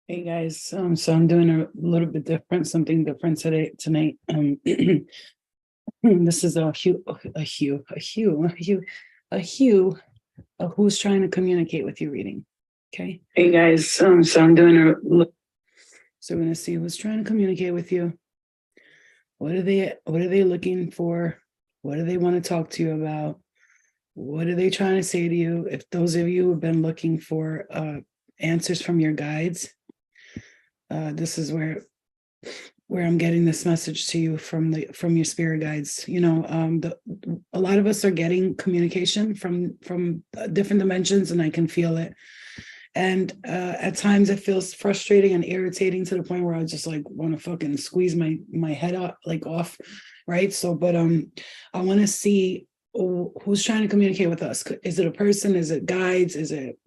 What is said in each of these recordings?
Hey guys, so I'm doing a little bit different, something different tonight. This is a Hugh of who's trying to communicate with you reading. Okay. Hey guys, so I'm doing so we're gonna see who's trying to communicate with you. What are they looking for? What do they want to talk to you about? What are they trying to say to you? If those of you have been looking for answers from your guides, this is where I'm getting this message to you from your spirit guides. A lot of us are getting communication from different dimensions, and I can feel it. And at times it feels frustrating and irritating to the point where I just like want to fucking squeeze my head up like off, right? So, but I want to see who's trying to communicate with us. Is it a person? Is it guides? Is it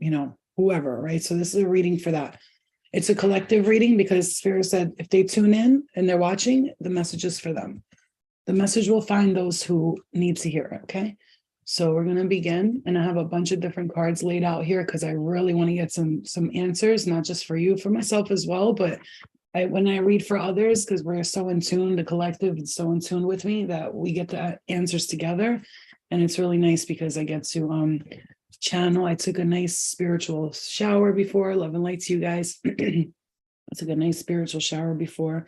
whoever? Right? So this is a reading for that. It's a collective reading because Spirit said if they tune in and they're watching, the message is for them. The message will find those who need to hear it. Okay. So we're going to begin, and I have a bunch of different cards laid out here because I really want to get some answers, not just for you, for myself as well. But when I read for others, because we're so in tune, the collective is so in tune with me that we get the answers together. And it's really nice because I get to channel. I took a nice spiritual shower before. Love and light to you guys. I took a nice spiritual shower before.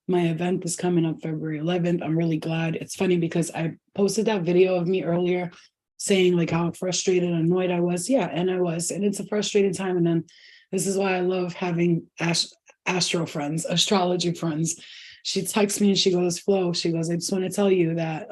My event is coming up February 11th. I'm really glad. It's funny because I posted that video of me earlier saying like how frustrated and annoyed I was. Yeah, and I was. And it's a frustrating time. And then this is why I love having astro friends, astrology friends. She texts me and she goes, Flo, she goes, I just want to tell you that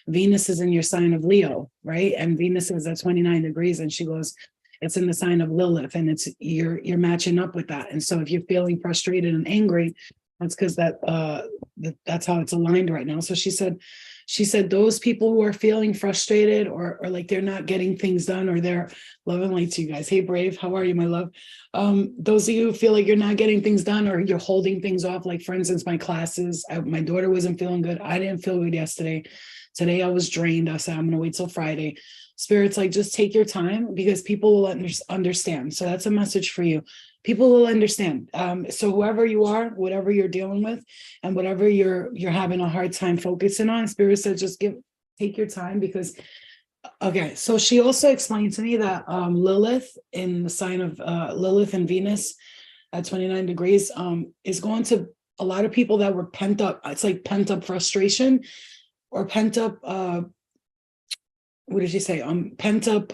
Venus is in your sign of Leo, right? And Venus is at 29 degrees. And she goes, it's in the sign of Lilith, and it's you're matching up with that. And so if you're feeling frustrated and angry, that's because that's how it's aligned right now. So she said those people who are feeling frustrated or like they're not getting things done, or they're love and light to you guys. Hey Brave, how are you, my love? Those of you who feel like you're not getting things done or you're holding things off, like for instance, my classes, my daughter wasn't feeling good. I didn't feel good yesterday. Today I was drained. I said, I'm gonna wait till Friday. Spirit's like, just take your time because people will understand. So that's a message for you. People will understand. So whoever you are, whatever you're dealing with, and whatever you're having a hard time focusing on, Spirit said, just take your time because, okay. So she also explained to me that Lilith in the sign of Lilith and Venus at 29 degrees is going to a lot of people that were pent up. It's like pent up frustration or pent up, what did she say? Pent up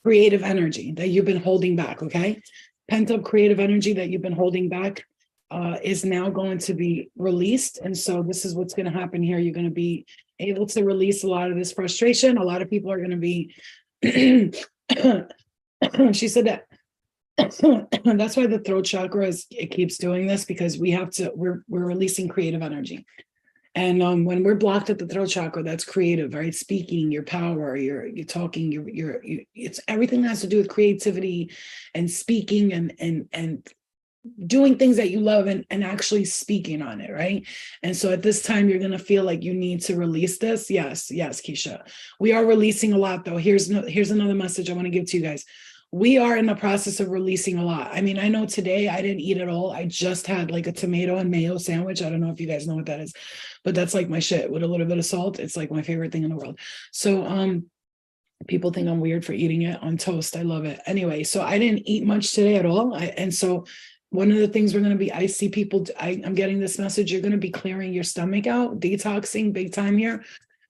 creative energy that you've been holding back, okay? Pent up creative energy that you've been holding back is now going to be released. And so this is what's going to happen here. You're going to be able to release a lot of this frustration. A lot of people are going to be, she said that that's why the throat chakra it keeps doing this, because we're releasing creative energy. And when we're blocked at the throat chakra, that's creative, right? Speaking, your power, you're talking, it's everything that has to do with creativity and speaking and doing things that you love and actually speaking on it, right? And so at this time, you're going to feel like you need to release this. Yes, Keisha. We are releasing a lot, though. Here's another message I want to give to you guys. We are in the process of releasing a lot. I mean, I know today I didn't eat at all. I just had like a tomato and mayo sandwich. I don't know if you guys know what that is, but that's like my shit with a little bit of salt. It's like my favorite thing in the world. So people think I'm weird for eating it on toast. I love it. Anyway, so I didn't eat much today at all. And so one of the things we're going to be, I see people, I'm getting this message, you're going to be clearing your stomach out, detoxing big time here.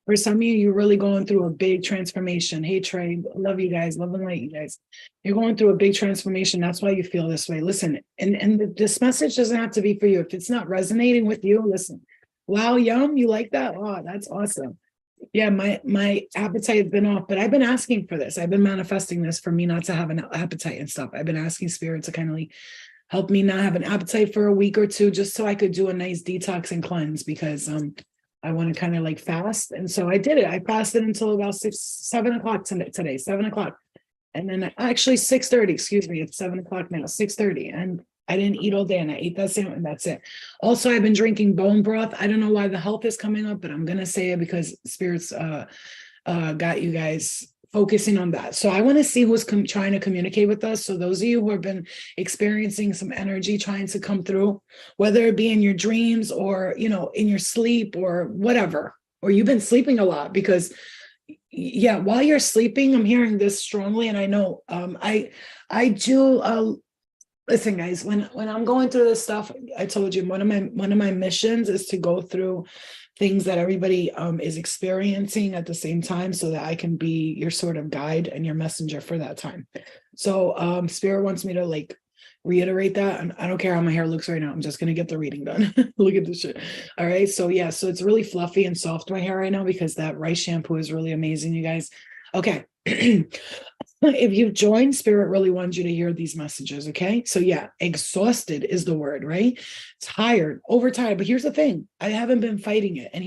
For some of you, you're really going through a big transformation. Hey, Trey, love you guys. Love and light you guys. You're going through a big transformation. That's why you feel this way. Listen, and this message doesn't have to be for you. If it's not resonating with you, listen. Wow, yum, you like that? Oh, that's awesome. Yeah, my appetite has been off, but I've been asking for this. I've been manifesting this for me not to have an appetite and stuff. I've been asking Spirit to kind of like help me not have an appetite for a week or two, just so I could do a nice detox and cleanse, because I want to kind of like fast. And so I did it. I fasted until about 7 o'clock today, 7 o'clock. And then actually 6:30, excuse me, it's 7 o'clock now, 6:30. And I didn't eat all day, and I ate that sandwich, and that's it. Also, I've been drinking bone broth. I don't know why the health is coming up, but I'm going to say it because Spirits got you guys focusing on that. So I want to see who's trying to communicate with us. So those of you who have been experiencing some energy trying to come through, whether it be in your dreams or, you know, in your sleep or whatever, or you've been sleeping a lot, because yeah, while you're sleeping, I'm hearing this strongly. And I know I do listen, guys, when I'm going through this stuff, I told you one of my missions is to go through things that everybody is experiencing at the same time, so that I can be your sort of guide and your messenger for that time. So Spirit wants me to like reiterate that, and I don't care how my hair looks right now, I'm just gonna get the reading done. Look at this shit. All right, so yeah, so it's really fluffy and soft, my hair right now, because that rice shampoo is really amazing, you guys. Okay. If you've joined, Spirit really wants you to hear these messages, okay? So yeah, exhausted is the word, right? Tired, overtired. But here's the thing, I haven't been fighting it. And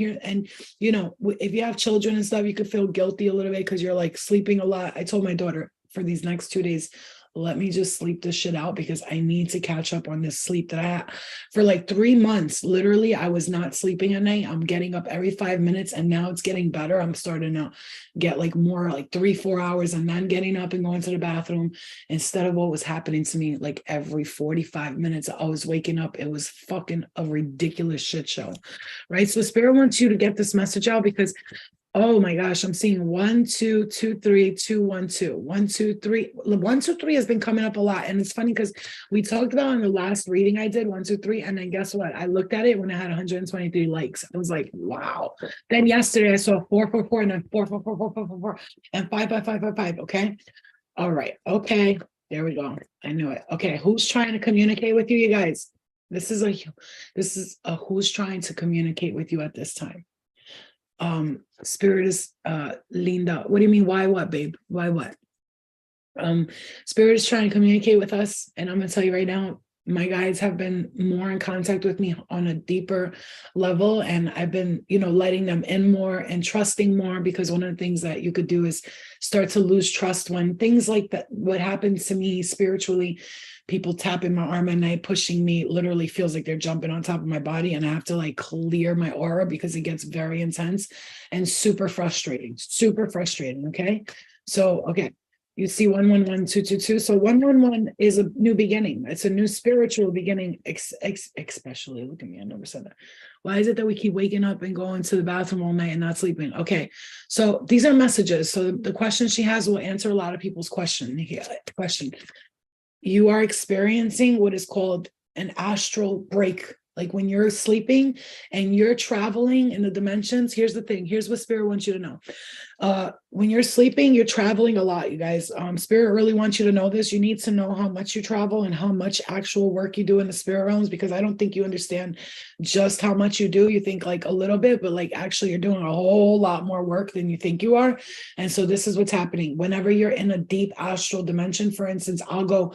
you know, if you have children and stuff, you could feel guilty a little bit because you're like sleeping a lot. I told my daughter for these next 2 days, let me just sleep this shit out, because I need to catch up on this sleep that I had for like 3 months. Literally, I was not sleeping at night. I'm getting up every 5 minutes, and now it's getting better. I'm starting to get like more like 3-4 hours, and then getting up and going to the bathroom, instead of what was happening to me like every 45 minutes. I was waking up. It was fucking a ridiculous shit show, right? So Spirit wants you to get this message out, because oh my gosh, I'm seeing 1 2 2 3 2 1 2 1 2 3 1 2 3 has been coming up a lot. And it's funny because we talked about in the last reading I did 1 2 3, and then guess what, I looked at it when I had 123 likes. I was like, wow. Then yesterday I saw 4 4 4, and then 4 4 4 4 4 4 4 and 5 5 5 5 5. Okay, all right, okay, there we go. I knew it. Okay, who's trying to communicate with you, you guys? This is a who's trying to communicate with you at this time. Spirit is Linda. What do you mean? Why what, babe? Why what? Spirit is trying to communicate with us, and I'm gonna tell you right now, my guides have been more in contact with me on a deeper level, and I've been, you know, letting them in more and trusting more, because one of the things that you could do is start to lose trust when things like that, what happens to me spiritually, people tapping my arm at night, pushing me, literally feels like they're jumping on top of my body, and I have to like clear my aura because it gets very intense and super frustrating, okay? So, okay, you see 111222. So 111 is a new beginning. It's a new spiritual beginning, especially, look at me, I never said that. Why is it that we keep waking up and going to the bathroom all night and not sleeping? Okay, so these are messages. So the question she has will answer a lot of people's question. You are experiencing what is called an astral break. Like when you're sleeping and you're traveling in the dimensions. Here's the thing. Here's what Spirit wants you to know. When you're sleeping, you're traveling a lot, you guys. Spirit really wants you to know this. You need to know how much you travel and how much actual work you do in the spirit realms, because I don't think you understand just how much you do. You think like a little bit, but like actually you're doing a whole lot more work than you think you are. And so this is what's happening. Whenever you're in a deep astral dimension, for instance, I'll go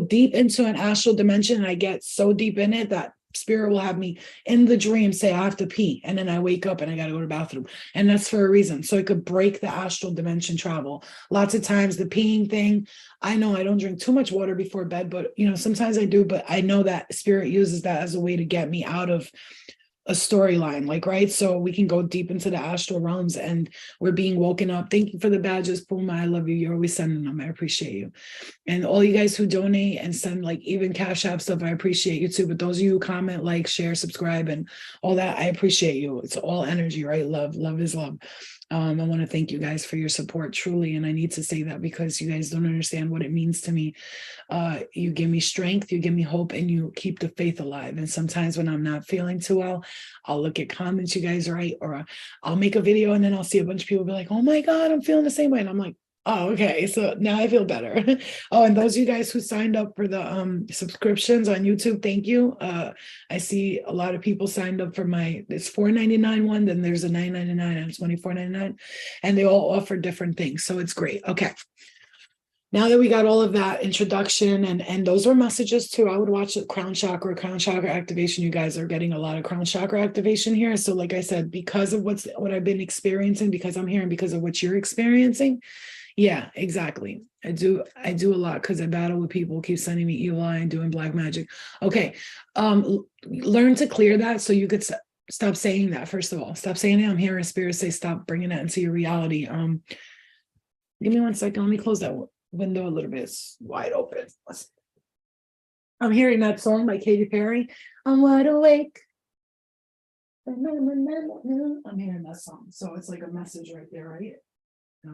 deep into an astral dimension, and I get so deep in it that Spirit will have me in the dream say I have to pee, and then I wake up and I got to go to the bathroom, and that's for a reason, so it could break the astral dimension travel. Lots of times the peeing thing, I know I don't drink too much water before bed, but you know, sometimes I do, but I know that Spirit uses that as a way to get me out of a storyline, like, right? So we can go deep into the astral realms, and we're being woken up. Thank you for the badges, Puma. I love you. You're always sending them. I appreciate you. And all you guys who donate and send like even Cash App stuff, I appreciate you too. But those of you who comment, like, share, subscribe, and all that, I appreciate you. It's all energy, right? Love is love. I want to thank you guys for your support, truly. And I need to say that because you guys don't understand what it means to me. You give me strength, you give me hope, and you keep the faith alive. And sometimes when I'm not feeling too well, I'll look at comments you guys write, or I'll make a video and then I'll see a bunch of people be like, oh my God, I'm feeling the same way. And I'm like, oh, okay. So now I feel better. Oh, and those of you guys who signed up for the subscriptions on YouTube, thank you. I see a lot of people signed up for it's $4.99 one, then there's a $9.99 and $24.99, and they all offer different things. So it's great. Okay. Now that we got all of that introduction, and those were messages too, I would watch the crown chakra activation. You guys are getting a lot of crown chakra activation here. So like I said, because of what I've been experiencing, because I'm here, and because of what you're experiencing. Yeah, exactly. I do a lot because I battle with people who keep sending me evil eye and doing black magic. Okay. Learn to clear that so you could stop saying that. First of all, stop saying it. I'm hearing spirit say, stop bringing that into your reality. Give me 1 second. Let me close that window a little bit. It's wide open. I'm hearing that song by Katy Perry. I'm wide awake. I'm hearing that song. So it's like a message right there, right?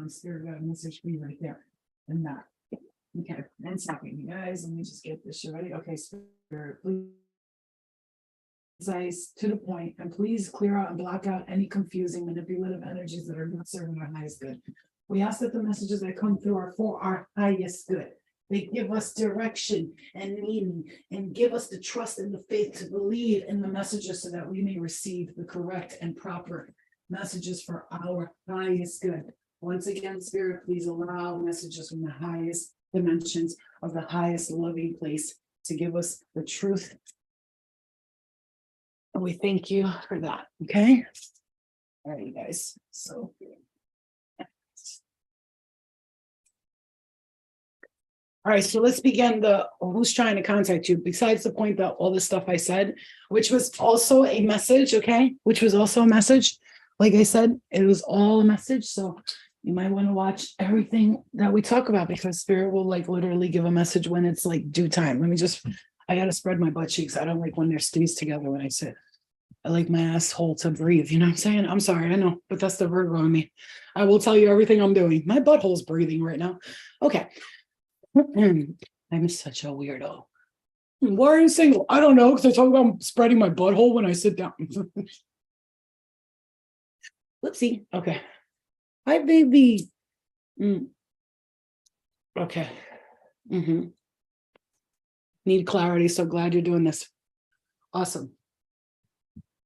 Spirit got a message for me right there. And that. Okay. 1 second, you guys. Let me just get this shit ready. Okay, spirit, please. Concise, to the point, and please clear out and block out any confusing, manipulative energies that are not serving our highest good. We ask that the messages that come through are for our highest good. They give us direction and meaning and give us the trust and the faith to believe in the messages so that we may receive the correct and proper messages for our highest good. Once again, Spirit, please allow messages from the highest dimensions of the highest loving place to give us the truth. And we thank you for that. Okay. All right, you guys. So all right, so let's begin the who's trying to contact you, besides the point that all the stuff I said, which was also a message, okay? Which was also a message. Like I said, it was all a message. So you might want to watch everything that we talk about because spirit will like literally give a message when it's like due time. I got to spread my butt cheeks. I don't like when they're squeezed together when I sit. I like my asshole to breathe. You know what I'm saying? I'm sorry, I know, but that's the Virgo in me. I will tell you everything I'm doing. My butthole's breathing right now. Okay. I'm such a weirdo. Why are you single? I don't know, because I talk about spreading my butthole when I sit down. Whoopsie. Okay. Hi, baby. Okay. Need clarity. So glad you're doing this. Awesome.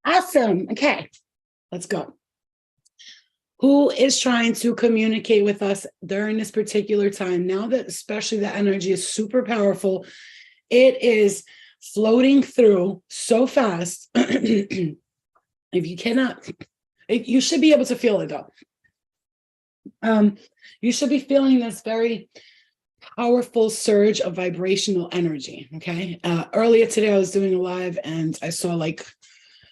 Awesome. Okay. Let's go. Who is trying to communicate with us during this particular time? Now that especially the energy is super powerful, it is floating through so fast. If you cannot, you should be able to feel it though. You should be feeling this very powerful surge of vibrational energy. Okay. Earlier today, I was doing a live and I saw like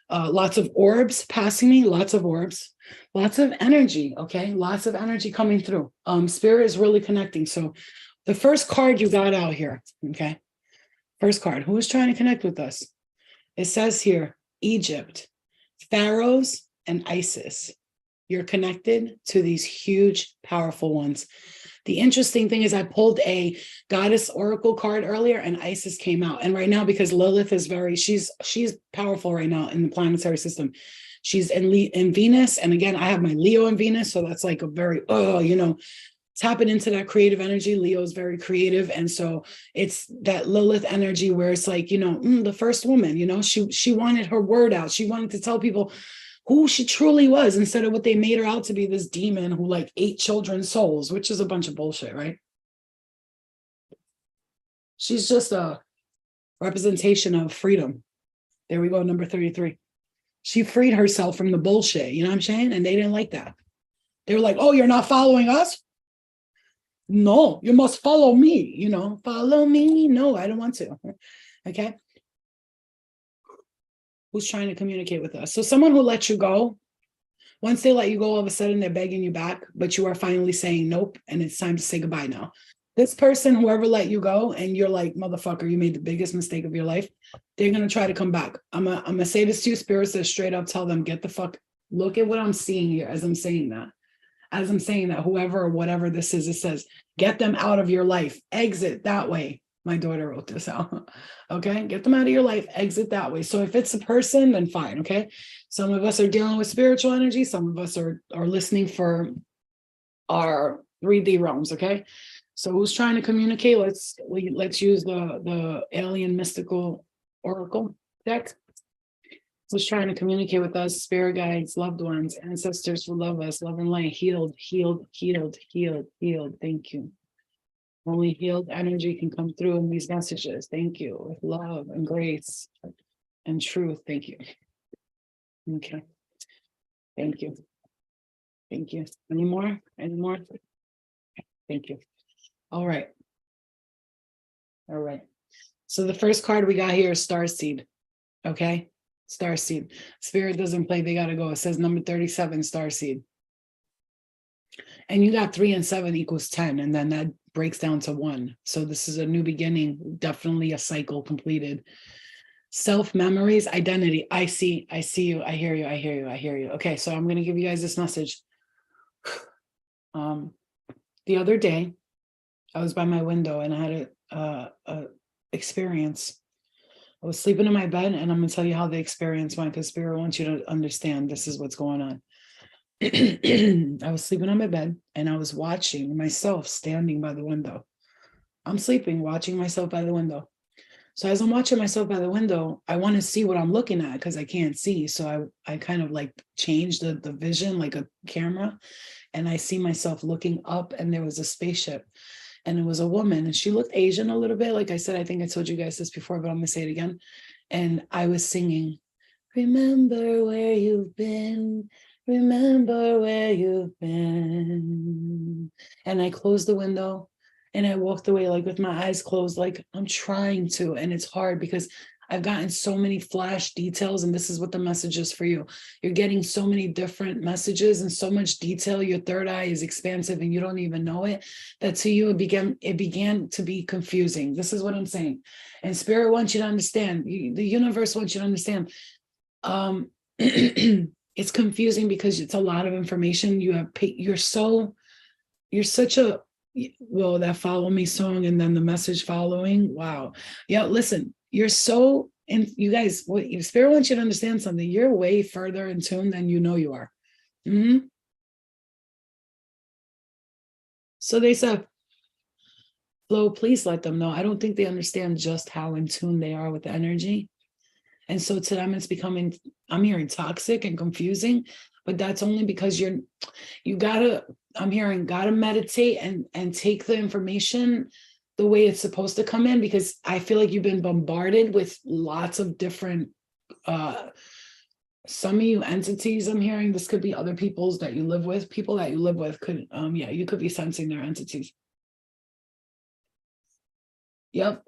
lots of orbs passing me, lots of orbs. Lots of energy, okay? Lots of energy coming through. Spirit is really connecting. So the first card you got out here, okay? First card, who is trying to connect with us? It says here, Egypt, pharaohs, and Isis. You're connected to these huge, powerful ones. The interesting thing is I pulled a goddess oracle card earlier and Isis came out. And right now, because Lilith is she's powerful right now in the planetary system. She's in Venus. And again, I have my Leo in Venus. So that's like a very, tapping into that creative energy. Leo is very creative. And so it's that Lilith energy where it's like, the first woman, she wanted her word out. She wanted to tell people who she truly was instead of what they made her out to be, this demon who like ate children's souls, which is a bunch of bullshit, right? She's just a representation of freedom. There we go, number 33. She freed herself from the bullshit, you know what I'm saying? And they didn't like that. They were like, oh, you're not following us? No, you must follow me, follow me. No, I don't want to. Okay. Who's trying to communicate with us? So someone who lets you go, once they let you go, all of a sudden they're begging you back, but you are finally saying nope, and it's time to say goodbye now. This person, whoever let you go, and you're like, motherfucker, you made the biggest mistake of your life, they're going to try to come back. I'm going to say this to you, Spirit says straight up, tell them, get the fuck, look at what I'm seeing here as I'm saying that. As I'm saying that, whoever or whatever this is, it says, get them out of your life, exit that way. My daughter wrote this out. Okay, get them out of your life, exit that way. So if it's a person, then fine. Okay, some of us are dealing with spiritual energy. Some of us are listening for our 3D realms. Okay, so who's trying to communicate? Let's use the alien mystical oracle deck. Who's trying to communicate with us? Spirit guides, loved ones, ancestors who love us, love and light, healed, healed, healed, healed, healed. Thank you. Only healed energy can come through in these messages. Thank you. With love and grace and truth. Thank you. Okay. Thank you. Thank you. Any more? Any more? Thank you. All right. All right. So the first card we got here is Starseed. Okay. Starseed. Spirit doesn't play, they gotta go. It says number 37, Starseed. And you got 3 and 7 equals 10, and then that breaks down to 1. So this is a new beginning, definitely a cycle completed. Self-memories, identity. I see you, I hear you, I hear you, I hear you. Okay, so I'm gonna give you guys this message. The other day, I was by my window and I had a experience. I was sleeping in my bed, and I'm gonna tell you how the experience went, because Spirit wants you to understand this is what's going on. I was sleeping on my bed and I was watching myself standing by the window. I'm sleeping, watching myself by the window. So as I'm watching myself by the window, I want to see what I'm looking at because I can't see. So I kind of like changed the vision like a camera, and I see myself looking up, and there was a spaceship, and it was a woman, and she looked Asian a little bit. Like I said, I think I told you guys this before, but I'm gonna say it again. And I was singing, remember where you've been, remember where you've been. And I closed the window and I walked away like with my eyes closed, like I'm trying to, and it's hard because I've gotten so many flash details, and this is what the message is for you. You're getting so many different messages and so much detail. Your third eye is expansive and you don't even know it. That to you, it began to be confusing. This is what I'm saying. And Spirit wants you to understand, the universe wants you to understand. It's confusing because it's a lot of information. You're such a, well, that Follow Me song and then the message following. Wow. Yeah, listen, you're so, and you guys, what Spirit wants you to understand something. You're way further in tune than you know you are. Mm-hmm. So they said, Flo, please let them know. I don't think they understand just how in tune they are with the energy. And so to them, it's becoming, I'm hearing toxic and confusing, but that's only because I'm hearing gotta meditate and take the information the way it's supposed to come in, because I feel like you've been bombarded with lots of different, some of you entities I'm hearing, this could be other people that you live with could, yeah, you could be sensing their entities. Yep.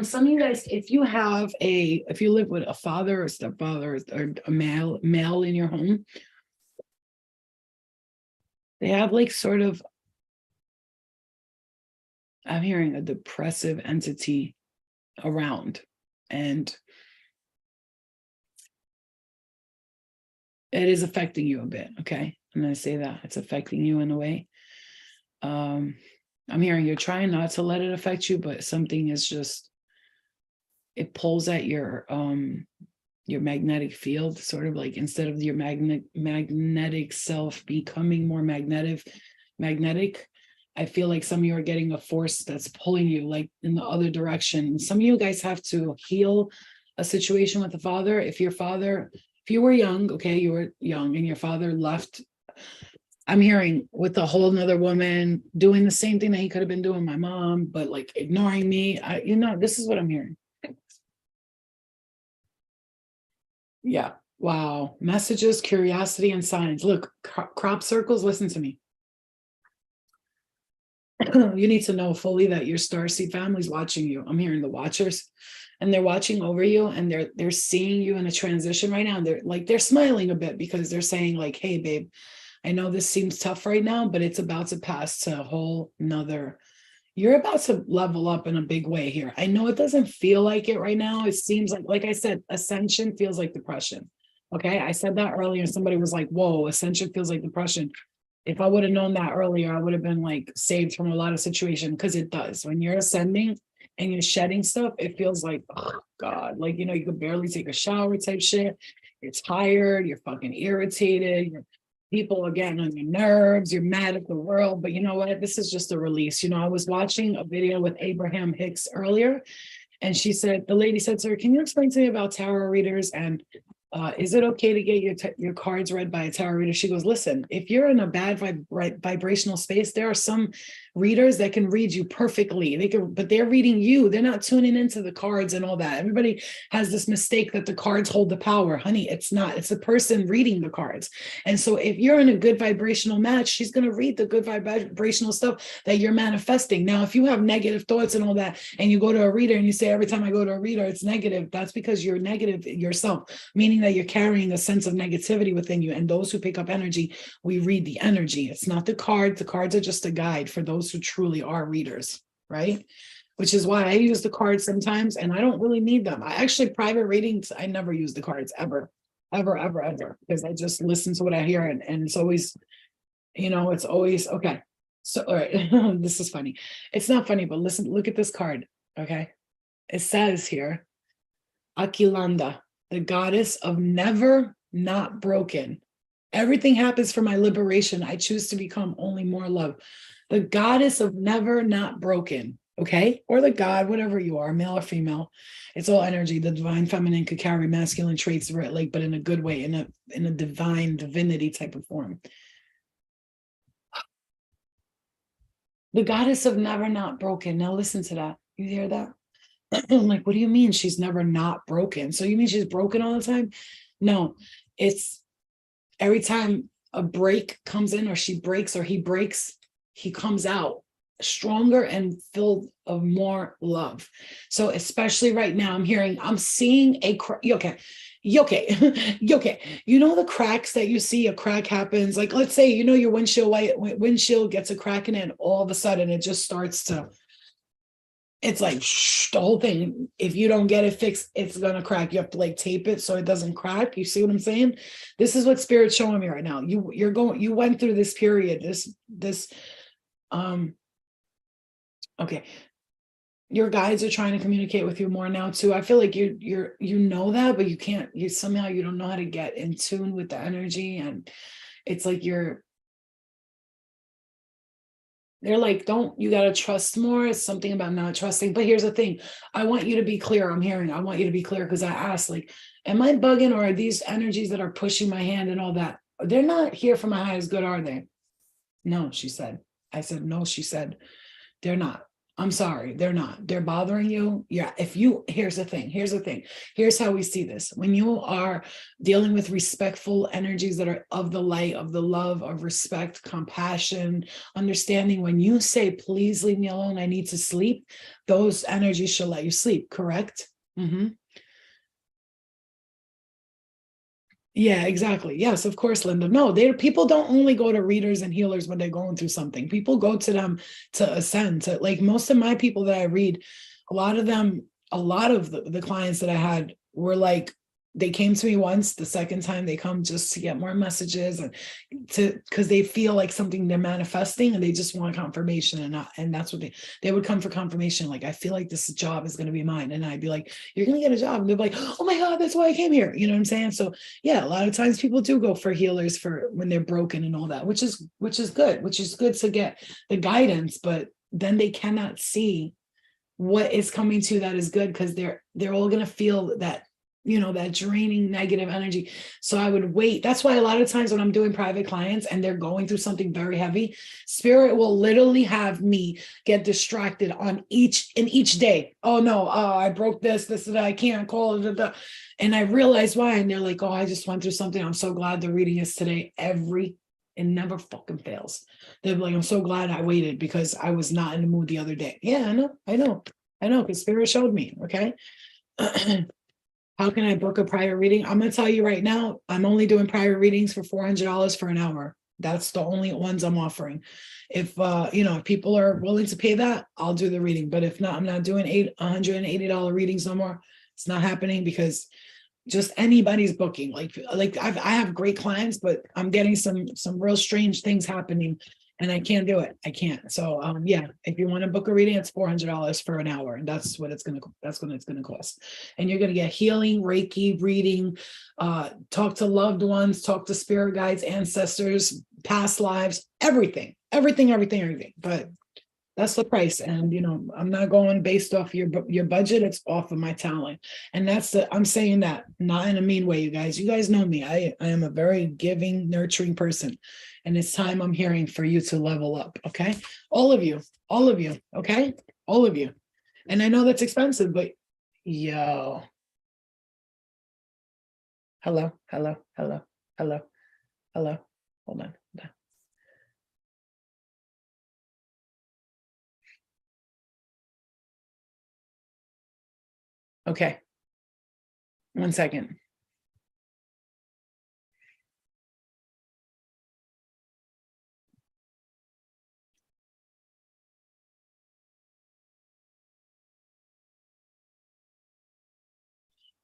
Some of you guys, if you live with a father or stepfather or a male in your home, they have like sort of, I'm hearing a depressive entity around, and it is affecting you a bit. Okay, I'm gonna say that it's affecting you in a way. I'm hearing you're trying not to let it affect you, but something is just, it pulls at your magnetic field, sort of like, instead of your magnetic self becoming more magnetic, I feel like some of you are getting a force that's pulling you like in the other direction. Some of you guys have to heal a situation with the father. If you were young, okay, you were young and your father left, I'm hearing, with a whole nother woman, doing the same thing that he could have been doing my mom, but like ignoring me. This is what I'm hearing. Yeah. Wow. Messages, curiosity, and signs. Look, crop circles, listen to me. You need to know fully that your starseed family's watching you. I'm hearing the watchers, and they're watching over you, and they're seeing you in a transition right now. They're smiling a bit because they're saying like, hey, babe, I know this seems tough right now, but it's about to pass to a whole nother. You're about to level up in a big way here. I know it doesn't feel like it right now. It seems like I said, ascension feels like depression. Okay, I said that earlier. Somebody was like, whoa, ascension feels like depression. If I would have known that earlier, I would have been like saved from a lot of situations, because it does. When you're ascending and you're shedding stuff, it feels like, oh God, like, you could barely take a shower type shit. You're tired, you're fucking irritated, you're people again on your nerves, you're mad at the world. But you know what? This is just a release. I was watching a video with Abraham Hicks earlier, and the lady said to her, can you explain to me about tarot readers? And Is it okay to get your cards read by a tarot reader? She goes, listen, if you're in a bad vibrational space, there are some readers that can read you perfectly. But they're reading you. They're not tuning into the cards and all that. Everybody has this mistake that the cards hold the power. Honey, it's not. It's the person reading the cards. And so if you're in a good vibrational match, she's going to read the good vibrational stuff that you're manifesting. Now, if you have negative thoughts and all that, and you go to a reader and you say, every time I go to a reader, it's negative, that's because you're negative yourself, meaning that you're carrying a sense of negativity within you. And those who pick up energy, we read the energy. It's not the cards. The cards are just a guide for those who truly are readers, right? Which is why I use the cards sometimes, and I don't really need them. I actually, private readings, I never use the cards ever, because I just listen to what I hear, and it's always, it's always okay. So, all right, this is funny. It's not funny, but listen, look at this card, okay? It says here, Aquilanda, the goddess of never not broken. Everything happens for my liberation. I choose to become only more love. The goddess of never not broken, okay? Or the god, whatever you are, male or female. It's all energy. The divine feminine could carry masculine traits, like, but in a good way, in a divine divinity type of form. The goddess of never not broken. Now listen to that. You hear that? I'm like, what do you mean she's never not broken? So you mean she's broken all the time? No, it's every time a break comes in, or she breaks, or he breaks, he comes out stronger and filled of more love. So especially right now, I'm seeing okay. You know the cracks that you see, a crack happens, like let's say, your windshield gets a crack in it, and all of a sudden it just starts to, it's like the whole thing, if you don't get it fixed, it's gonna crack. You have to like tape it so it doesn't crack. You see what I'm saying? This is what Spirit's showing me right now. You went through this period, okay, your guides are trying to communicate with you more now too. I feel like you know that, but you can't, you don't know how to get in tune with the energy, and it's like they're like, you got to trust more. It's something about not trusting. But here's the thing. I want you to be clear. I want you to be clear, because I asked, like, am I bugging, or are these energies that are pushing my hand and all that, they're not here for my highest good, are they? No, she said. I said, no, she said, they're not. I'm sorry, they're not. They're bothering you. Yeah. Here's the thing. Here's how we see this. When you are dealing with respectful energies that are of the light, of the love, of respect, compassion, understanding, when you say, please leave me alone, I need to sleep, those energies shall let you sleep, correct? Mm-hmm. Yeah, exactly. Yes, of course, Linda. No, people don't only go to readers and healers when they're going through something. People go to them to ascend. To, like, most of my people that I read, a lot of the clients that I had were like, they came to me once, the second time they come just to get more messages, and because they feel like something they're manifesting, and they just want confirmation, and that's what they would come for confirmation. Like, I feel like this job is going to be mine, and I'd be like, you're going to get a job, and they'd be like, oh my God, that's why I came here. You know what I'm saying? So yeah, a lot of times people do go for healers for when they're broken and all that, which is good to get the guidance, but then they cannot see what is coming to that is good, because they're all going to feel that, that draining negative energy. So I would wait. That's why a lot of times when I'm doing private clients and they're going through something very heavy, Spirit will literally have me get distracted in each day. Oh no, I broke this, that I can't call it. And I realize why. And they're like, oh, I just went through something. I'm so glad the reading is today. It never fucking fails. They're like, I'm so glad I waited, because I was not in the mood the other day. Yeah, I know, because Spirit showed me. Okay. How can I book a private reading? I'm going to tell you right now, I'm only doing private readings for $400 for an hour. That's the only ones I'm offering. If if people are willing to pay that, I'll do the reading. But if not, I'm not doing $180 readings no more. It's not happening, because just anybody's booking. Like I have great clients, but I'm getting some real strange things happening, and I can't do it. I can't. So yeah, if you want to book a reading, it's $400 for an hour, and that's what it's gonna cost. And you're gonna get healing, Reiki, reading, talk to loved ones, talk to spirit guides, ancestors, past lives, everything. But That's the price. And I'm not going based off your budget, it's off of my talent. And I'm saying that not in a mean way, you guys. You guys know me. I am a very giving, nurturing person. And it's time I'm hearing for you to level up. Okay. All of you, okay? All of you. And I know that's expensive, but yo. Hello. Hold on. Okay. 1 second.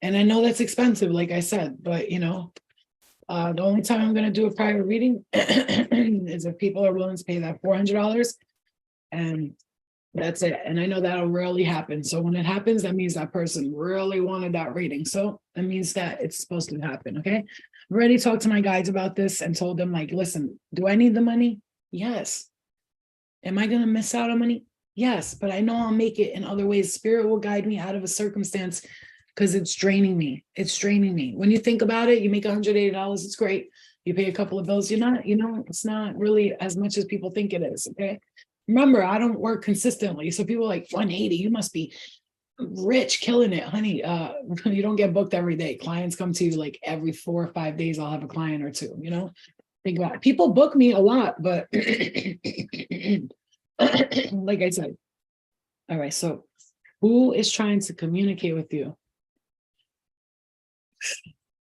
And I know that's expensive, like I said, but the only time I'm going to do a private reading is if people are willing to pay that $400, and that's it. And I know that'll rarely happen. So when it happens, that means that person really wanted that reading. So that means that it's supposed to happen. Okay. I've already talked to my guides about this and told them, like, listen, do I need the money? Yes. Am I going to miss out on money? Yes. But I know I'll make it in other ways. Spirit will guide me out of a circumstance because it's draining me. It's draining me. When you think about it, you make $180. It's great. You pay a couple of bills. You're not, it's not really as much as people think it is. Okay. Remember, I don't work consistently. So people are like 180, you must be rich, killing it, honey. You don't get booked every day. Clients come to you like every 4 or 5 days. I'll have a client or two, think about it. People book me a lot, but like I said. All right. So who is trying to communicate with you?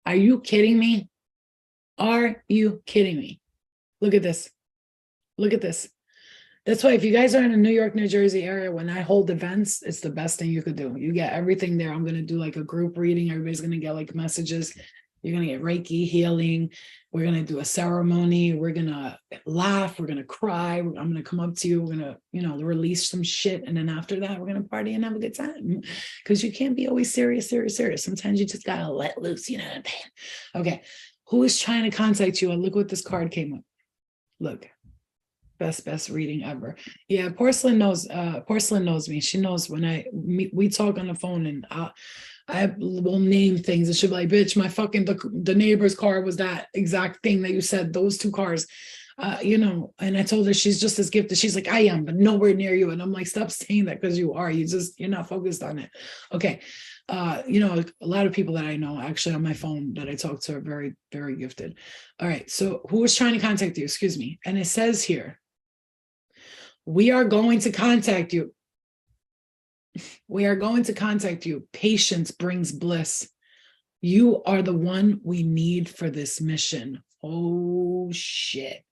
Are you kidding me? Are you kidding me? Look at this. Look at this. That's why if you guys are in the New York, New Jersey area, when I hold events, it's the best thing you could do. You get everything there. I'm going to do like a group reading. Everybody's going to get like messages. You're going to get Reiki healing. We're going to do a ceremony. We're going to laugh. We're going to cry. I'm going to come up to you. We're going to, release some shit. And then after that, we're going to party and have a good time. Because you can't be always serious. Sometimes you just got to let loose, Okay. Who is trying to contact you? And look what this card came up. Look. Best reading ever. Yeah, Porcelain knows me. She knows when we talk on the phone, and I will name things. It should be like, bitch, my fucking the neighbor's car was that exact thing that you said, those two cars. And I told her she's just as gifted. She's like, I am, but nowhere near you. And I'm like, stop saying that, because you are. You're not focused on it. Okay. A lot of people that I know actually on my phone that I talk to are very, very gifted. All right. So who is trying to contact you? Excuse me. And it says here, we are going to contact you. We are going to contact you. Patience brings bliss. You are the one we need for this mission. Oh, shit.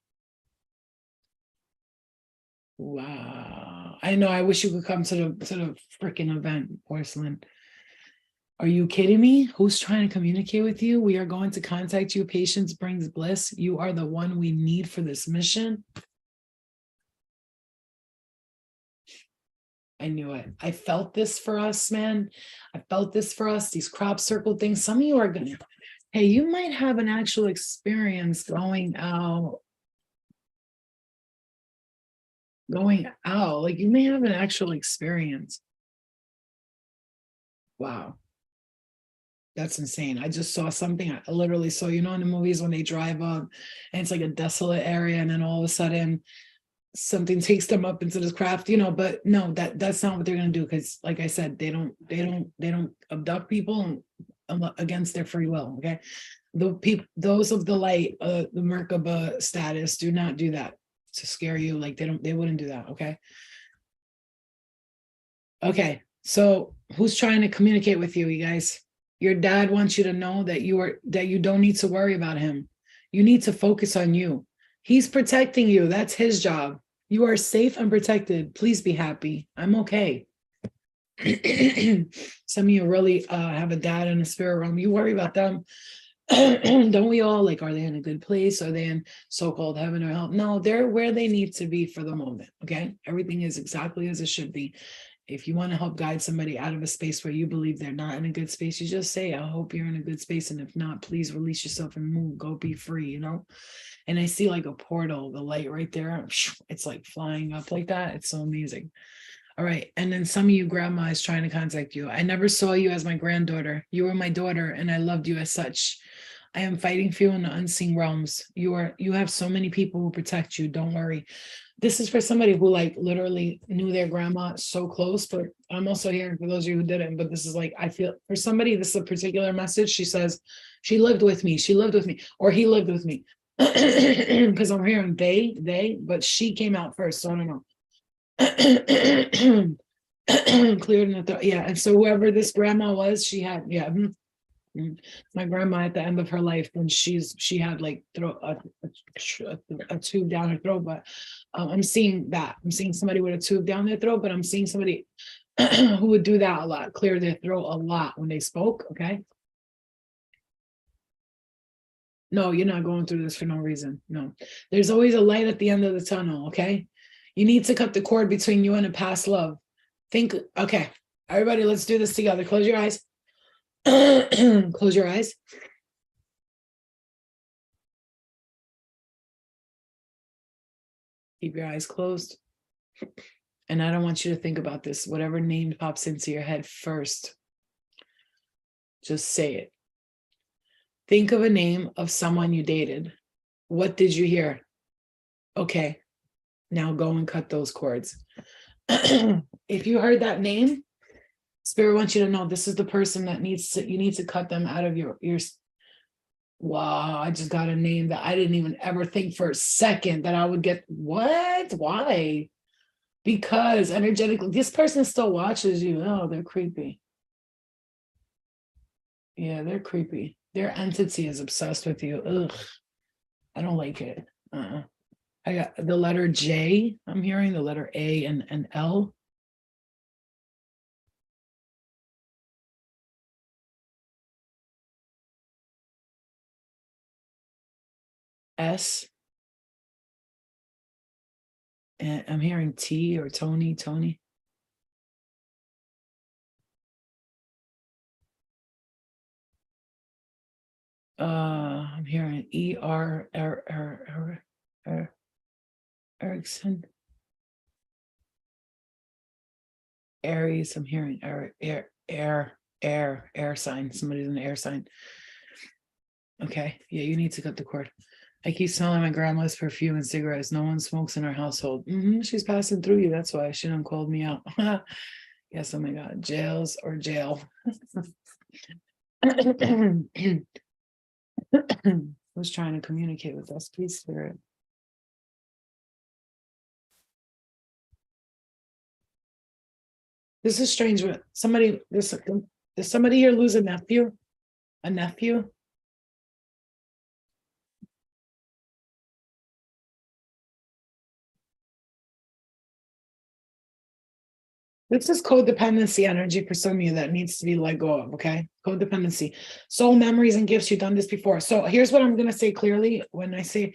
Wow. I know. I wish you could come to the freaking event, Porcelain. Are you kidding me? Who's trying to communicate with you? We are going to contact you. Patience brings bliss. You are the one we need for this mission. I knew it. I felt this for us, man. I felt this for us, these crop circle things. Some of you are going to, hey, you might have an actual experience going out. Like you may have an actual experience. Wow. That's insane. I just saw something. I literally saw, in the movies when they drive up and it's like a desolate area, and then all of a sudden something takes them up into this craft, but no, that's not what they're going to do. Because like I said, they don't abduct people against their free will. Okay. Those of the light, the Merkaba status, do not do that to scare you. Like they wouldn't do that. Okay. Okay. So who's trying to communicate with you, you guys? Your dad wants you to know that you don't need to worry about him. You need to focus on you. He's protecting you. That's his job. You are safe and protected. Please be happy. I'm okay. Some of you really have a dad in the spirit realm. You worry about them. Don't we all? Like, are they in a good place? Are they in so-called heaven or hell? No, they're where they need to be for the moment. Okay. Everything is exactly as it should be. If you want to help guide somebody out of a space where you believe they're not in a good space, you just say, I hope you're in a good space. And if not, please release yourself and move, go be free, you know? And I see like a portal, the light right there. It's like flying up like that. It's so amazing. All right. And then some of you grandma is trying to contact you. I never saw you as my granddaughter. You were my daughter and I loved you as such. I am fighting for you in the unseen realms. You have so many people who protect you. Don't worry. This is for somebody who like literally knew their grandma so close, but I'm also hearing for those of you who didn't, but this is like, I feel for somebody, this is a particular message. She says, she lived with me, or he lived with me. Because I'm hearing they, but she came out first. So I don't know. Cleared in the throat. Yeah. And so whoever this grandma was, she had, yeah. My grandma at the end of her life, when she had like a tube down her throat, but I'm seeing that. I'm seeing somebody with a tube down their throat, but I'm seeing somebody who would do that a lot, clear their throat a lot when they spoke. Okay. No, you're not going through this for no reason. No, there's always a light at the end of the tunnel. Okay. You need to cut the cord between you and a past love. Think, okay, everybody, let's do this together. Close your eyes. Close your eyes. Keep your eyes closed. And I don't want you to think about this. Whatever name pops into your head first, just say it. Think of a name of someone you dated. What did you hear? Okay, now go and cut those cords. If you heard that name, Spirit wants you to know this is the person that you need to cut them out of your. Wow, I just got a name that I didn't even ever think for a second that I would get. What? Why? Because energetically, this person still watches you. Oh, they're creepy. Yeah, they're creepy. Their entity is obsessed with you. Ugh, I don't like it. I got the letter J. I'm hearing the letter A and L. S. And I'm hearing T or Tony. I'm hearing Erickson. Aries. I'm hearing air sign. Somebody's an air sign. Okay. Yeah, you need to cut the cord. I keep smelling my grandma's perfume and cigarettes. No one smokes in our household. She's passing through you. That's why she done called me out. Yes, oh my God. Jails or jail. Who's trying to communicate with us? Please, Spirit. This is strange. But somebody, there's somebody here lose a nephew? A nephew? This is codependency energy for some of you that needs to be let go of, okay? Codependency. Soul memories and gifts, you've done this before. So here's what I'm going to say clearly when I say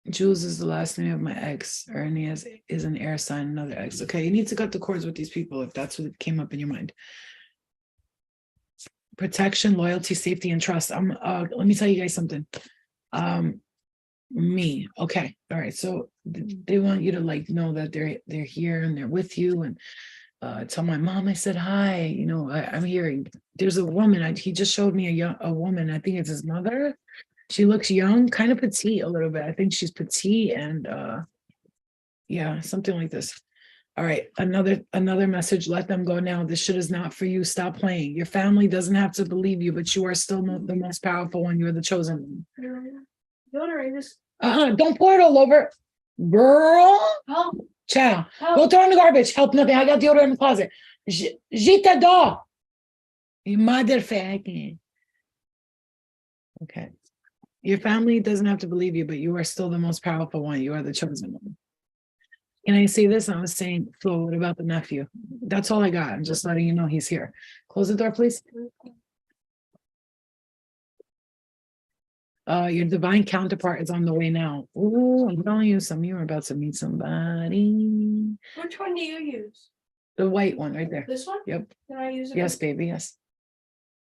Jules is the last name of my ex, Ernie is an air sign, another ex. Okay, you need to cut the cords with these people if that's what came up in your mind. Protection, loyalty, safety, and trust. Let me tell you guys something. Me, okay, all right. So they want you to like know that they're here and they're with you, and tell my mom I said hi. You know, I'm hearing there's a woman. He just showed me a woman. I think it's his mother. She looks young, kind of petite a little bit. I think she's petite and yeah, something like this. All right, another message. Let them go now. This shit is not for you. Stop playing. Your family doesn't have to believe you, but you are still the most powerful one. You're the chosen one. Don't pour it all over. Girl. Help. Ciao. Help. Go throw in the garbage. Help nothing. I got deodorant in the closet. Jita do. You motherfucking. Okay. Your family doesn't have to believe you, but you are still the most powerful one. You are the chosen one. Can I say this? I was saying, Flo, what about the nephew? That's all I got. I'm just letting you know he's here. Close the door, please. Your divine counterpart is on the way now. Oh, I'm telling you, some of you are about to meet somebody. Which one do you use? The white one right there. This one? Yep. Can I use it? Yes, baby. Yes.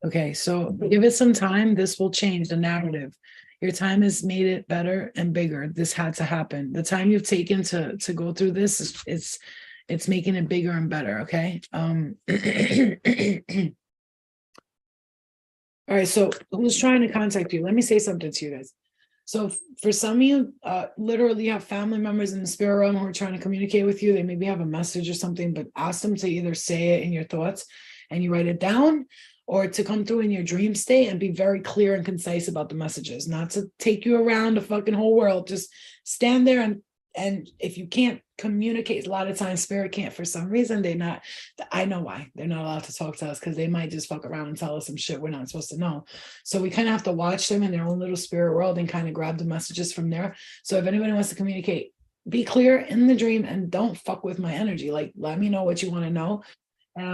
Okay, so give it some time. This will change the narrative. Your time has made it better and bigger. This had to happen. The time you've taken to go through this it's making it bigger and better. Okay. All right. So who's trying to contact you? Let me say something to you guys. So for some of you, literally have family members in the spirit realm who are trying to communicate with you. They maybe have a message or something, but ask them to either say it in your thoughts and you write it down, or to come through in your dream state and be very clear and concise about the messages, not to take you around the fucking whole world. Just stand there and if you can't communicate, a lot of times spirit can't, for some reason, I know why they're not allowed to talk to us, because they might just fuck around and tell us some shit we're not supposed to know. So we kind of have to watch them in their own little spirit world and kind of grab the messages from there. So if anybody wants to communicate, be clear in the dream and don't fuck with my energy. Like, let me know what you want to know.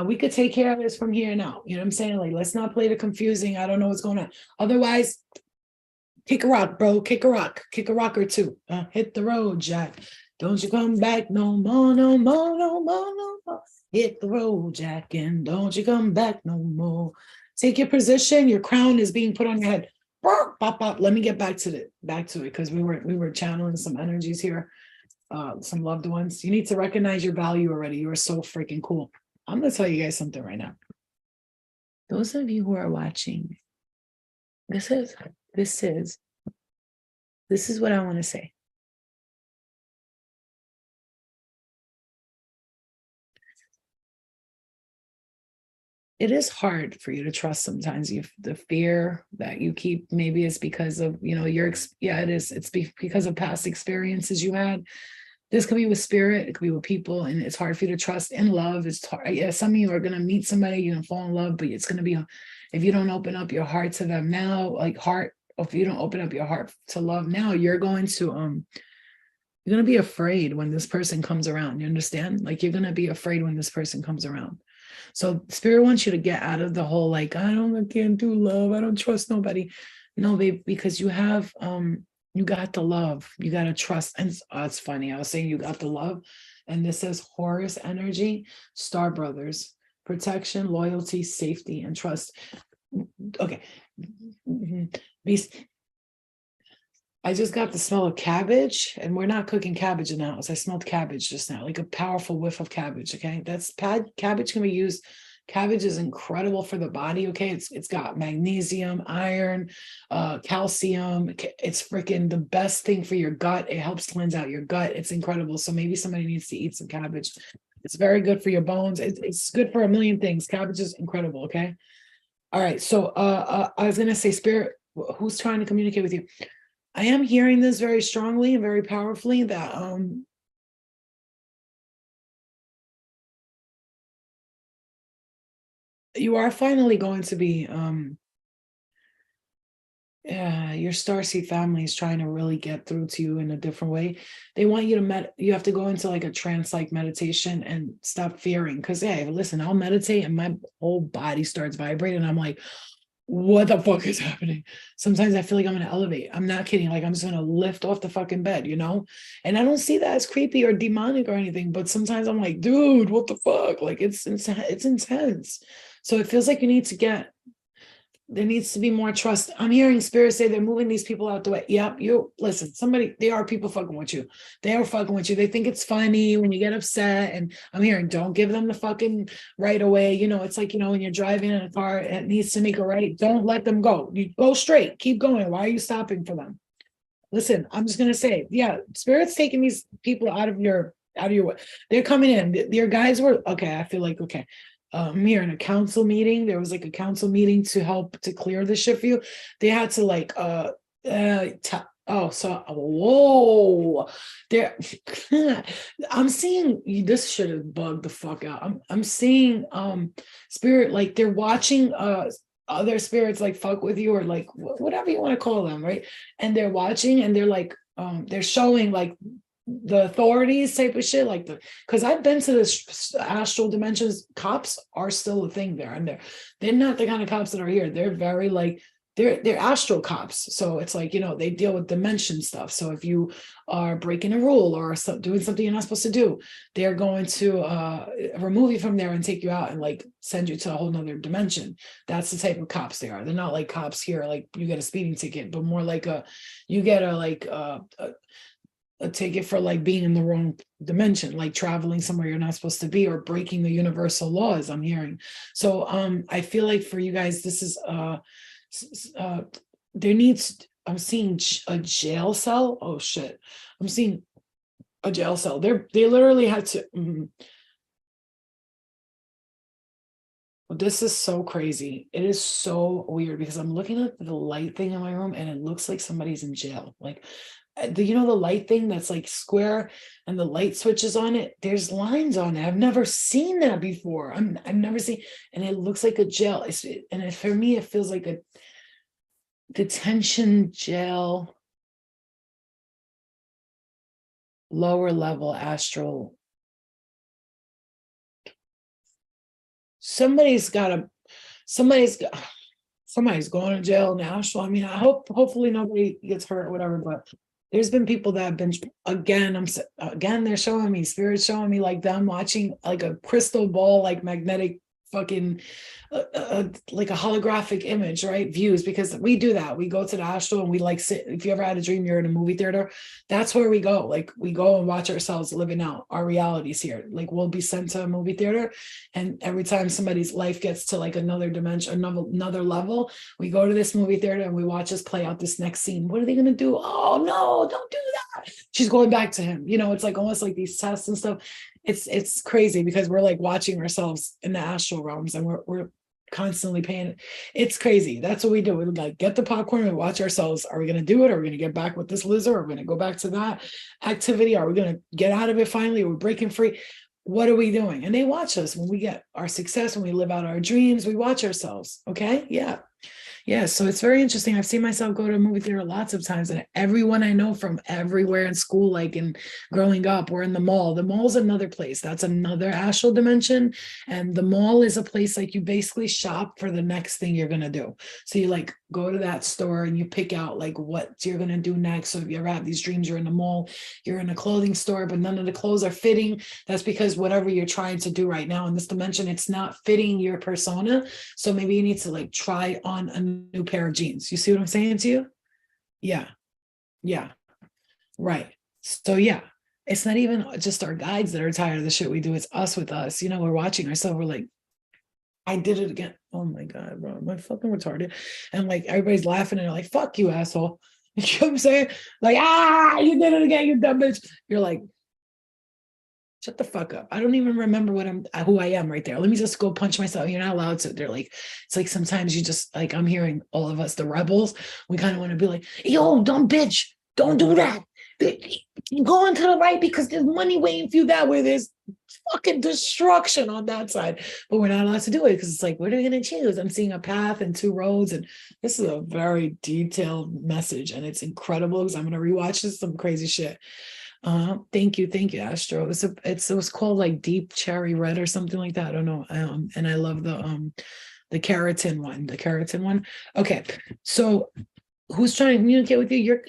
We could take care of this from here now. You know what I'm saying? Like, let's not play the confusing. I don't know what's going on. Otherwise, kick a rock, bro. Kick a rock or two. Hit the road, Jack. Don't you come back no more, no more, no more, no more. Hit the road, Jack, and don't you come back no more. Take your position. Your crown is being put on your head. Bop, bop. Let me get back to it, because we were channeling some energies here. Some loved ones. You need to recognize your value already. You are so freaking cool. I'm going to tell you guys something right now. Those of you who are watching, this is what I want to say. It is hard for you to trust sometimes. The fear that you keep, maybe it's because of, it is. It's because of past experiences you had. This could be with spirit, it could be with people, and it's hard for you to trust in love. It's hard. Yeah, some of you are going to meet somebody, you're going to fall in love, but it's going to be, if you don't open up your heart to them now, if you don't open up your heart to love now, you're going to be afraid when this person comes around. You understand? Like, you're going to be afraid when this person comes around. So spirit wants you to get out of the whole, like, I can't do love, I don't trust nobody. No, babe, because you have, you got the love, you got to trust. And it's funny, I was saying you got the love, and this says Horus energy, Star Brothers, protection, loyalty, safety, and trust. Okay. I just got the smell of cabbage, and we're not cooking cabbage in the house. I smelled cabbage just now, like a powerful whiff of cabbage. Okay. Cabbage can be used. Cabbage is incredible for the body. Okay. It's got magnesium, iron, calcium. It's freaking the best thing for your gut. It helps cleanse out your gut. It's incredible. So maybe somebody needs to eat some cabbage. It's very good for your bones. It's good for a million things. Cabbage is incredible. Okay. All right. So I was going to say, spirit, who's trying to communicate with you? I am hearing this very strongly and very powerfully, that you are finally going to be your starseed family is trying to really get through to you in a different way. They want you to you have to go into like a trance-like meditation and stop fearing, because hey, listen, I'll meditate and my whole body starts vibrating. I'm like, what the fuck is happening? Sometimes I feel like I'm gonna elevate. I'm not kidding. Like, I'm just gonna lift off the fucking bed, and I don't see that as creepy or demonic or anything, but sometimes I'm like, dude, what the fuck? Like, it's intense. So it feels like there needs to be more trust. I'm hearing spirit say they're moving these people out the way. Yep, listen, they are people fucking with you. They are fucking with you. They think it's funny when you get upset. And I'm hearing, don't give them the fucking right away. It's like, when you're driving in a car, it needs to make a right. Don't let them go. You go straight. Keep going. Why are you stopping for them? Listen, I'm just going to say, yeah, spirit's taking these people out of your way. They're coming in. Your guys were, okay, I feel like, okay. I'm here in a council meeting. There was like a council meeting to help to clear the shit for you. They had to like whoa, there. I'm seeing this shit has bugged the fuck out. I'm seeing spirit, like they're watching other spirits like fuck with you, or like whatever you want to call them, right? And they're watching and they're like they're showing like the authorities type of shit, like because I've been to this astral dimensions. Cops are still a thing there, and they're not the kind of cops that are here. They're very like they're astral cops. So it's like, they deal with dimension stuff. So if you are breaking a rule or doing something you're not supposed to do, they're going to remove you from there and take you out and like send you to a whole nother dimension. That's the type of cops they are. They're not like cops here, like you get a speeding ticket, but more like you get a ticket for like being in the wrong dimension, like traveling somewhere you're not supposed to be or breaking the universal laws, I'm hearing. So I feel like for you guys, this is there needs, I'm seeing a jail cell. Oh shit. I'm seeing a jail cell. They literally had to this is so crazy. It is so weird because I'm looking at the light thing in my room and it looks like somebody's in jail. Like the light thing that's like square and the light switches on it, there's lines on it. I've never seen that before. I've never seen, and it looks like a jail. For me, it feels like a detention jail, lower level astral. Somebody's going to jail in astral. I mean, hopefully nobody gets hurt or whatever, but there's been people that have been, again, they're showing me, spirit's showing me like them watching like a crystal ball, like magnetic fucking like a holographic image, right? Views, because we do that. We go to the astral and we like sit. If you ever had a dream you're in a movie theater, that's where we go. Like we go and watch ourselves living out our realities here. Like we'll be sent to a movie theater, and every time somebody's life gets to like another dimension, another level, we go to this movie theater and we watch us play out this next scene. What are they gonna do? Oh no, don't do that. She's going back to him. It's like almost like these tests and stuff. It's crazy because we're like watching ourselves in the astral realms and we're constantly paying. It's crazy. That's what we do. We like get the popcorn and watch ourselves. Are we going to do it? Are we going to get back with this loser? Are we going to go back to that activity? Are we going to get out of it finally? Are we breaking free? What are we doing? And they watch us when we get our success, when we live out our dreams, we watch ourselves. Okay. Yeah, so it's very interesting. I've seen myself go to a movie theater lots of times, and everyone I know from everywhere in school, like in growing up, or in the mall. The mall's another place. That's another astral dimension. And the mall is a place like you basically shop for the next thing you're gonna do. So you like go to that store and you pick out like what you're gonna do next. So if you ever have these dreams, you're in the mall, you're in a clothing store, but none of the clothes are fitting. That's because whatever you're trying to do right now in this dimension, it's not fitting your persona. So maybe you need to like try on a new pair of jeans. You see what I'm saying to you? Yeah. Right. So yeah, it's not even just our guides that are tired of the shit we do. It's us with us. We're watching ourselves. We're like, I did it again. Oh my God, bro. Am I fucking retarded? And like everybody's laughing and they're like, fuck you, asshole. You know what I'm saying? Like, you did it again, you dumb bitch. You're like, shut the fuck up. I don't even remember who I am right there. Let me just go punch myself. You're not allowed to. They're like, it's like sometimes you just like, I'm hearing all of us, the rebels, we kind of want to be like, yo, dumb bitch, don't do that. Go on to the right because there's money waiting for you that way. There's fucking destruction on that side. But we're not allowed to do it because it's like, what are we going to choose? I'm seeing a path and two roads. And this is a very detailed message. And it's incredible because I'm going to rewatch this, some crazy shit. Thank you, Astro. It was called like Deep Cherry Red or something like that. I don't know. And I love the keratin one. Okay, so who's trying to communicate with you?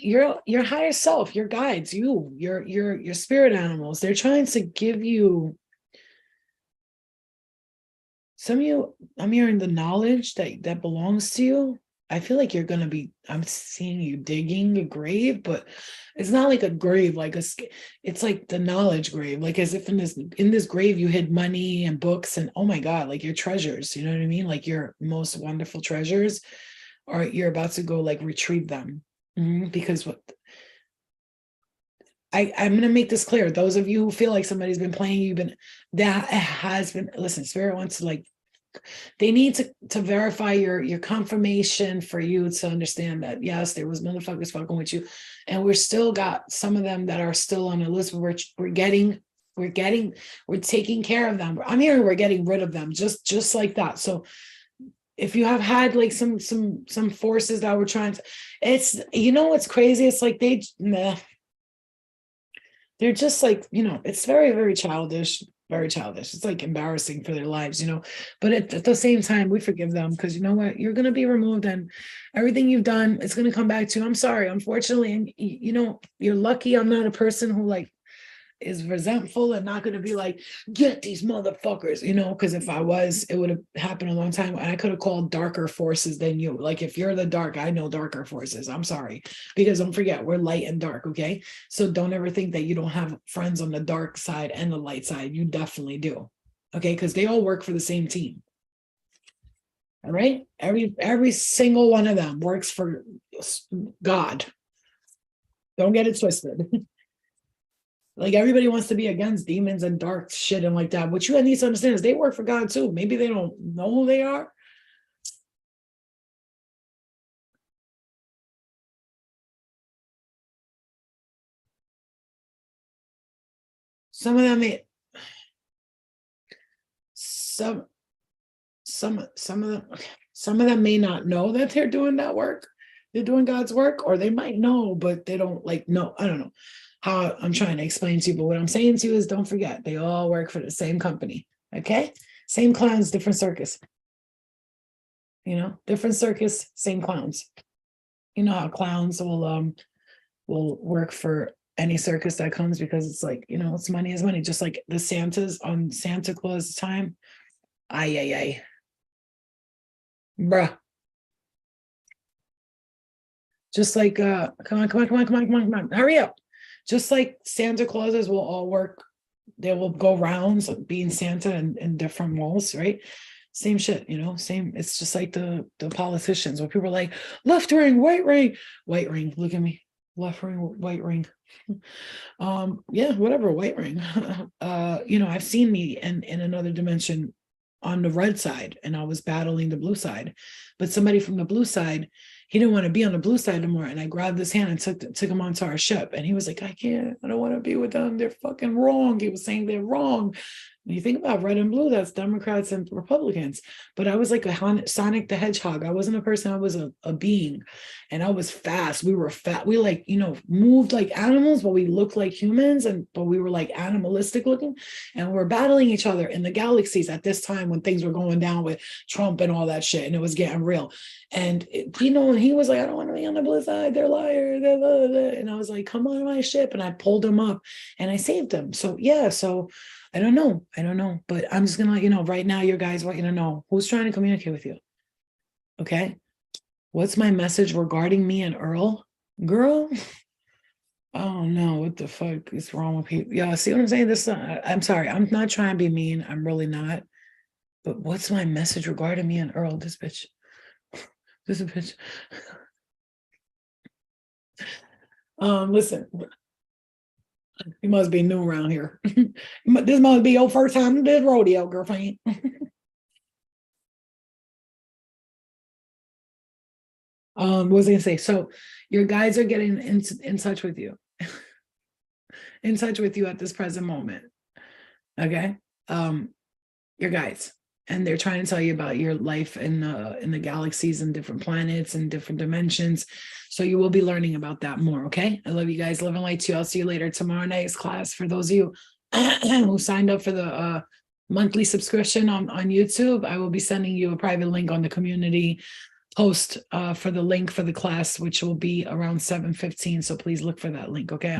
Your higher self, your guides, your spirit animals. They're trying to give you some of you. I'm hearing the knowledge that belongs to you. I feel like I'm seeing you digging a grave, but it's not like a grave, it's like the knowledge grave, like as if in this grave you hid money and books and oh my God, like your treasures, you know what I mean? Like your most wonderful treasures, or you're about to go like retrieve them. Because I'm going to make this clear. Those of you who feel like somebody's been playing you, listen, spirit wants to like, they need to verify your confirmation for you to understand that yes, there was motherfuckers fucking with you, and we're still got some of them that are still on the list. We're taking care of them. I'm hearing we're getting rid of them just like that. So if you have had like some forces that were trying to, it's what's crazy. It's like they're just like it's very very childish. very childish. It's like embarrassing for their lives, you know. But at the same time, we forgive them because you know what? You're gonna be removed, and everything you've done, it's gonna come back to you. I'm sorry, unfortunately, and you know, you're lucky I'm not a person who like is resentful and not going to be like, get these motherfuckers, you know, because if I was, it would have happened a long time. And I could have called darker forces than you. Like, if you're the dark, I know darker forces. I'm sorry. Because don't forget, we're light and dark. Okay. So don't ever think that you don't have friends on the dark side and the light side. You definitely do. Okay. Because they all work for the same team. All right. Every single one of them works for God. Don't get it twisted. Like, everybody wants to be against demons and dark shit and like that. What you need to understand is they work for God too. Maybe they don't know who they are. Some of them may, some some of them may not know that they're doing that work. They're doing God's work, or they might know, but they don't like know. I don't know how I'm trying to explain to you, but what I'm saying to you is don't forget, they all work for the same company. Okay. Same clowns, different circus. You know, different circus, same clowns. You know how clowns will work for any circus that comes because it's like, you know, it's money is money, just like the Santas on Santa Claus time. Ay. Bruh. Just like come on, hurry up. Just like Santa Clauses will all work, they will go rounds being Santa in different malls, right? Same shit, you know, same. It's just like the politicians where people are like, left ring, white ring, look at me, left ring, white ring. Yeah, whatever, white ring. You know, I've seen me in another dimension on the red side, and I was battling the blue side, but somebody from the blue side, he didn't want to be on the blue side anymore, and I grabbed his hand and took him onto our ship, and he was like, I don't want to be with them, they're fucking wrong. He was saying they're wrong. When you think about red and blue, that's Democrats and Republicans. But I was like a Sonic the Hedgehog. I wasn't a person, I was a being. And I was fast. We were fat. We like, you know, moved like animals, but we looked like humans, but we were like animalistic looking. And we were battling each other in the galaxies at this time when things were going down with Trump and all that shit. And it was getting real. And, you know, he was like, I don't want to be on the blue side. They're liars. Blah, blah, blah. And I was like, come on my ship. And I pulled him up and I saved him. So, yeah. So, I don't know, but I'm just gonna let you know right now, your guys want you to know who's trying to communicate with you. Okay. What's my message regarding me and Earl? Girl. Oh no, what the fuck is wrong with people? Yeah, see what I'm saying? I'm sorry, I'm not trying to be mean. I'm really not. But what's my message regarding me and Earl? This bitch. This bitch. Listen. You must be new around here. This must be your first time to this rodeo, girlfriend. What was I gonna say? So your guides are getting in touch with you, in touch with you at this present moment. Okay. Your guides. And they're trying to tell you about your life in the galaxies and different planets and different dimensions. So you will be learning about that more. Okay. I love you guys. Love and light to you. I'll see you later tomorrow night's class. For those of you who signed up for the monthly subscription on YouTube, I will be sending you a private link on the community post for the link for the class, which will be around 7:15. So please look for that link. Okay.